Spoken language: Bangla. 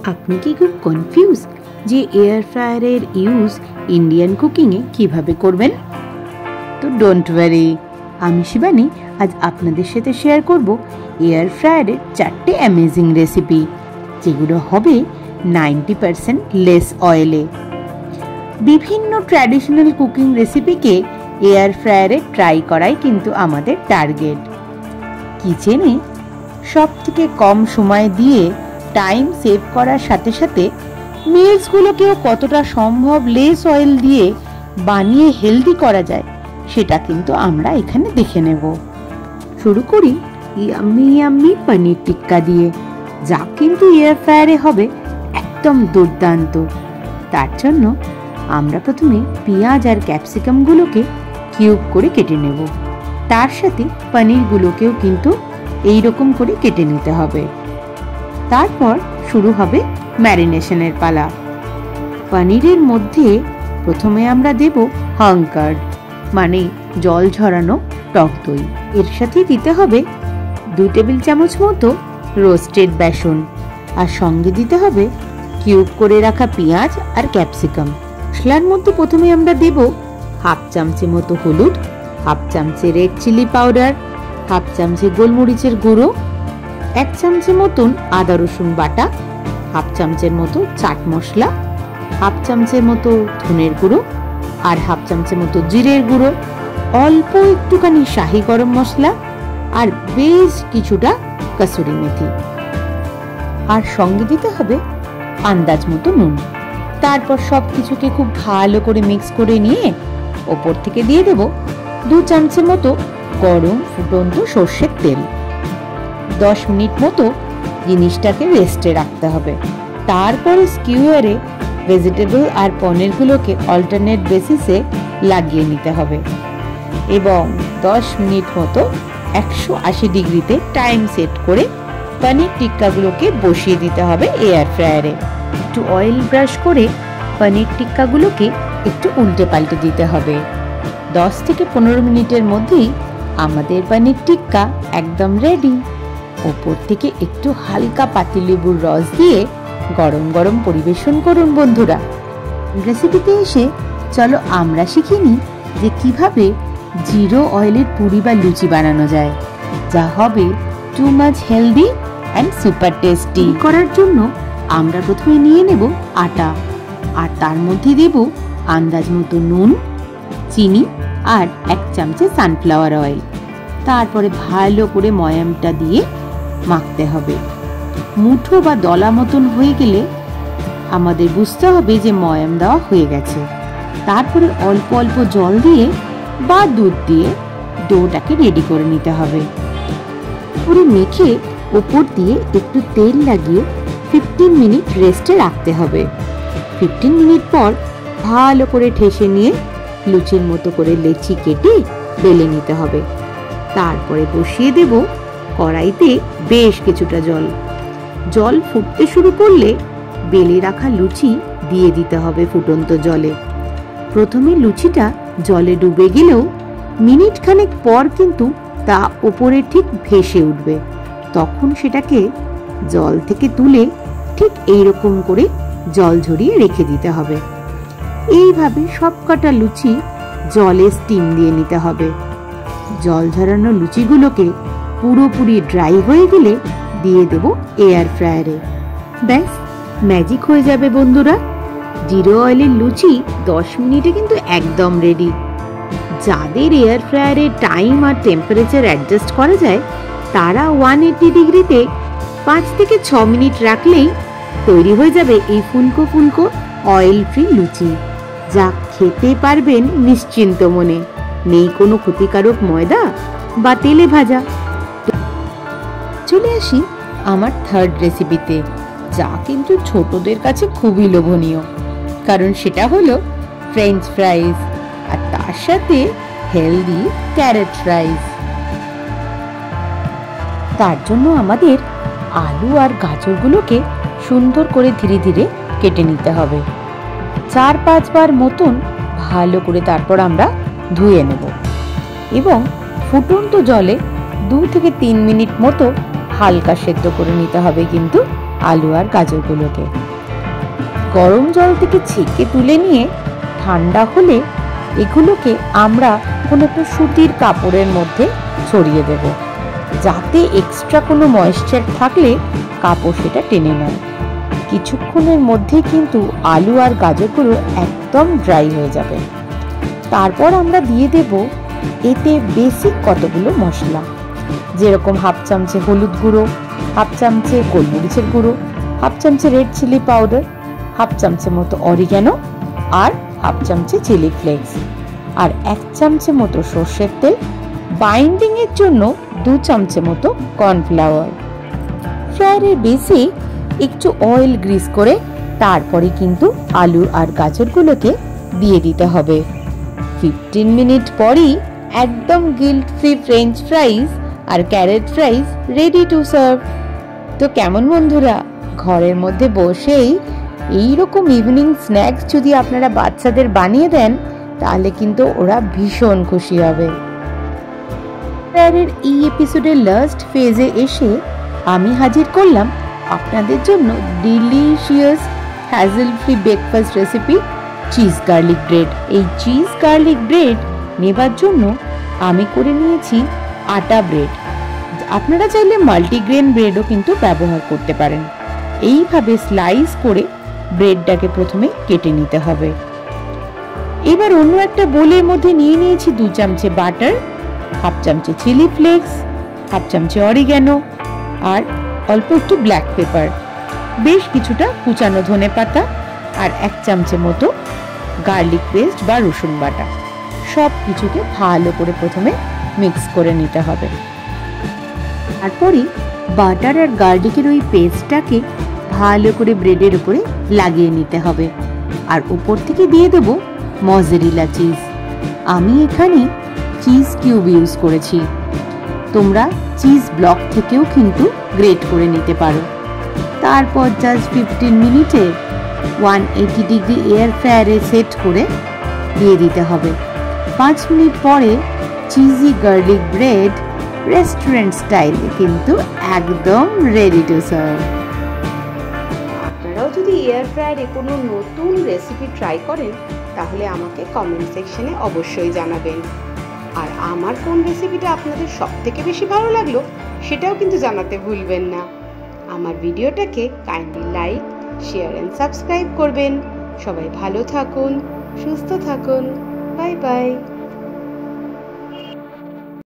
আপনি কি খুব কনফিউজ যে এয়ার ফ্রায়ারের ইউজ ইন্ডিয়ান কুকিংয়ে কিভাবে করবেন? তো ডোন্ট ওয়ারি, আমি শিবানী আজ আপনাদের সাথে শেয়ার করব এয়ার ফ্রায়ারের 4টে অ্যামেজিং রেসিপি, যেগুলো হবে 90% লেস অয়েলে। বিভিন্ন ট্র্যাডিশনাল কুকিং রেসিপিকে এয়ার ফ্রায়ারে ট্রাই করাই কিন্তু আমাদের টার্গেট। কিচেনে সব থেকে কম সময় দিয়ে টাইম সেভ করার সাথে সাথে মিলসগুলোকেও কতটা সম্ভব লেস অয়েল দিয়ে বানিয়ে হেলদি করা যায় সেটা কিন্তু আমরা এখানে দেখে নেব। শুরু করি ইয়াম্মি ইয়াম্মি পনির টিক্কা দিয়ে, যা কিন্তু এয়ার ফ্রায়ারে হবে একদম দুর্দান্ত। তার জন্য আমরা প্রথমে পেঁয়াজ আর ক্যাপসিকামগুলোকে কিউব করে কেটে নেব। তার সাথে পনিরগুলোকেও কিন্তু এইরকম করে কেটে নিতে হবে। তারপর শুরু হবে ম্যারিনেশনের পালা। পনিরের মধ্যে প্রথমে আমরা দেব হাং কার্ড, মানে জল ঝরানো টক দই। এর সাথে দিতে হবে 2 টেবিল চামচ মতো রোস্টেড বেসন, আর সঙ্গে দিতে হবে কিউব করে রাখা পেঁয়াজ আর ক্যাপসিকাম। মশলার মধ্যে প্রথমে আমরা দেব হাফ চামচে মতো হলুদ, হাফ চামচে রেড চিলি পাউডার, হাফ চামচে গোলমরিচের গুঁড়ো, 1 চামচের মতন আদা রসুন বাটা, হাফ চামচের মতো চাট মশলা, হাফ চামচের মতো ধনের গুঁড়ো, আর হাফ চামচের মতো জিরের গুঁড়ো, অল্প একটুখানি শাহি গরম মশলা, আর বেশ কিছুটা কসুরি মেথি, আর সঙ্গে দিতে হবে আন্দাজ মতো নুন। তারপর সব কিছুকে খুব ভালো করে মিক্স করে নিয়ে ওপর থেকে দিয়ে দেব 2 চামচের মতো গরম ফুটন্ত সর্ষের তেল। 10 মিনিট মতো জিনিসটাকে রেস্টে রাখতে হবে। তারপরে স্কিউয়ারে ভেজিটেবল আর পনিরগুলোকে অল্টারনেট বেসিসে লাগিয়ে নিতে হবে এবং 10 মিনিট মতো 180 ডিগ্রিতে টাইম সেট করে পনির টিক্কাগুলোকে বসিয়ে দিতে হবে এয়ার ফ্রায়ারে। একটু অয়েল ব্রাশ করে পনির টিক্কাগুলোকে একটু উল্টে পাল্টে দিতে হবে। 10 থেকে 15 মিনিটের মধ্যেই আমাদের পনির টিক্কা একদম রেডি। ওপর থেকে একটু হালকা পাতিলেবুর রস দিয়ে গরম গরম পরিবেশন করুন বন্ধুরা। রেসিপিতে এসে চলো আমরা শিখে নিই যে কিভাবে জিরো অয়েলের পুরি বা লুচি বানানো যায়, যা হবে too much healthy and super tasty. করার জন্য আমরা প্রথমে নিয়ে নেব আটা, আর তার মধ্যে দেব আন্দাজ মতো নুন, চিনি আর 1 চামচে সানফ্লাওয়ার অয়েল। তারপরে ভালো করে ময়ামটা দিয়ে মাখতে হবে। মুঠো বা দলা মতন হয়ে গেলে আমাদের বুঝতে হবে যে ময়াম দেওয়া হয়ে গেছে। তারপরে অল্প অল্প জল দিয়ে বা দুধ দিয়ে ডোটাকে রেডি করে নিতে হবে। পুরো মেখে ওপর দিয়ে একটু তেল লাগিয়ে 15 মিনিট রেস্টে রাখতে হবে। 15 মিনিট পর ভালো করে ঠেসে নিয়ে লুচির মতো করে লেচি কেটে বেলে নিতে হবে। তারপরে বসিয়ে দেব কড়াইতে বেশ কিছুটা জল। জল ফুটতে শুরু করলে বেলে রাখা লুচি দিয়ে দিতে হবে ফুটন্ত জলে। প্রথমে লুচিটা জলে ডুবে গেলেও মিনিট খানেক পর কিন্তু তা ওপরে ঠিক ভেসে উঠবে। তখন সেটাকে জল থেকে তুলে ঠিক এইরকম করে জল ঝরিয়ে রেখে দিতে হবে। এইভাবে সবকটা লুচি জলে স্টিম দিয়ে নিতে হবে। জল ঝরানো লুচিগুলোকে পুরোপুরি ড্রাই হয়ে গেলে দিয়ে দেব এয়ার ফ্রায়ারে। ব্যাস, ম্যাজিক হয়ে যাবে বন্ধুরা। জিরো অয়েলের লুচি 10 মিনিটে কিন্তু একদম রেডি। যাদের এয়ার ফ্রায়ারে টাইম আর টেম্পারেচার অ্যাডজাস্ট করা যায়, তারা 180 ডিগ্রিতে 5 থেকে 6 মিনিট রাখলেই তৈরি হয়ে যাবে এই ফুলকো ফুলকো অয়েল ফ্রি লুচি, যা খেতে পারবেন নিশ্চিন্ত মনে। নেই কোনো ক্ষতিকারক ময়দা বা তেলে ভাজা। চলে আসি আমার থার্ড রেসিপিতে, যা কিন্তু ছোটদের কাছে খুবই লোভনীয়, কারণ সেটা হলো ফ্রেঞ্চ ফ্রাইজ, আর তার সাথে হেলদি ক্যারট ফ্রাইজ। তার জন্য আমাদের আলু আর গাজরগুলোকে সুন্দর করে ধীরে ধীরে কেটে নিতে হবে। 4-5 বার মতন ভালো করে তারপর আমরা ধুয়ে নেব এবং ফুটন্ত জলে 2 থেকে 3 মিনিট মতো হালকা সেদ্ধ করে নিতে হবে কিন্তু আলু আর গাজরগুলোকে। গরম জল থেকে ছেঁকে তুলে নিয়ে ঠান্ডা হলে এগুলোকে আমরা কোনো একটা সুতির কাপড়ের মধ্যে ছড়িয়ে দেব, যাতে এক্সট্রা কোনো ময়েশ্চার থাকলে কাপড় সেটা টেনে নেয়। কিছুক্ষণের মধ্যে কিন্তু আলু আর গাজরগুলো একদম ড্রাই হয়ে যাবে। তারপর আমরা দিয়ে দেব এতে বেসিক কতগুলো মশলা, যেরকম হাফ চামচে হলুদ গুঁড়ো, হাফ চামচে গোলমরিচের গুঁড়ো, হাফ চামচে রেড চিলি পাউডার, হাফ চামচে মতো অরিগ্যানো আর হাফ চামচে চিলি ফ্লেক্স, আর 1 চামচে মতো সর্ষের তেল, বাইন্ডিং এর জন্য 2 চামচে মতো কর্নফ্লাওয়ার। ফ্রায়ারের বেসে একটু অয়েল গ্রিস করে তারপরে কিন্তু আলু আর গাজরগুলোকে দিয়ে দিতে হবে। 15 মিনিট পরই একদম গিল্ট ফ্রি ফ্রেঞ্চ ফ্রাইজ আর carrot fries ready to serve. তো কেমন বন্ধুরা, ঘরের মধ্যে বসেই এইরকম ইভিনিং স্ন্যাক্স যদি আপনারা বাচ্চাদের বানিয়ে দেন তাহলে কিন্তু ওরা ভীষণ খুশি হবে। এই এপিসোডের লাস্ট ফেজে এসে আমি হাজির করলাম আপনাদের জন্য delicious hazel free breakfast recipe cheese garlic bread. এই চিজ গার্লিক ব্রেড নেবার জন্য আমি করে নিয়েছি আটা ব্রেড। আপনারা চাইলে মাল্টিগ্রেন ব্রেডও কিন্তু ব্যবহার করতে পারেন। এইভাবে স্লাইস করে ব্রেডটাকে প্রথমে কেটে নিতে হবে। এবার অন্য একটা বোলের মধ্যে নিয়ে নিয়েছি 2 চামচে বাটার, হাফ চামচে চিলি ফ্লেক্স, হাফ চামচে অরিগ্যানো আর অল্প একটু ব্ল্যাক পেপার, বেশ কিছুটা কুচানো ধনে পাতা আর 1 চামচে মতো গার্লিক পেস্ট বা রসুন বাটা। সব কিছুকে ভালো করে প্রথমে মিক্স করে নিতে হবে। তারপরে বাটার আর গার্লিকের ওই পেস্টটাকে ভালো করে ব্রেডের উপরে লাগিয়ে নিতে হবে আর উপর থেকে দিয়ে দেব মজেরিলা চিজ। আমি এখানে চিজ কিউব ইউজ করেছি, তোমরা চিজ ব্লক থেকেও কিন্তু গ্রেট করে নিতে পারো। তারপর জাস্ট 15 মিনিটে 180 ডিগ্রি এয়ার ফ্রায়ারে সেট করে দিয়ে দিতে হবে। 5 মিনিট পরে চিজি গার্লিক ব্রেড রেস্টুরেন্ট স্টাইলে কিন্তু একদম রেডি টু সার্ভ। আপনারাও যদি এয়ার ফ্রায়ারে কোনো নতুন রেসিপি ট্রাই করেন তাহলে আমাকে কমেন্ট সেকশনে অবশ্যই জানাবেন। আর আমার কোন রেসিপিটা আপনাদের সবথেকে বেশি ভালো লাগলো সেটাও কিন্তু জানাতে ভুলবেন না। আমার ভিডিওটাকে kindly like, share and subscribe করবেন। সবাই ভালো থাকুন, সুস্থ থাকুন। Bye by.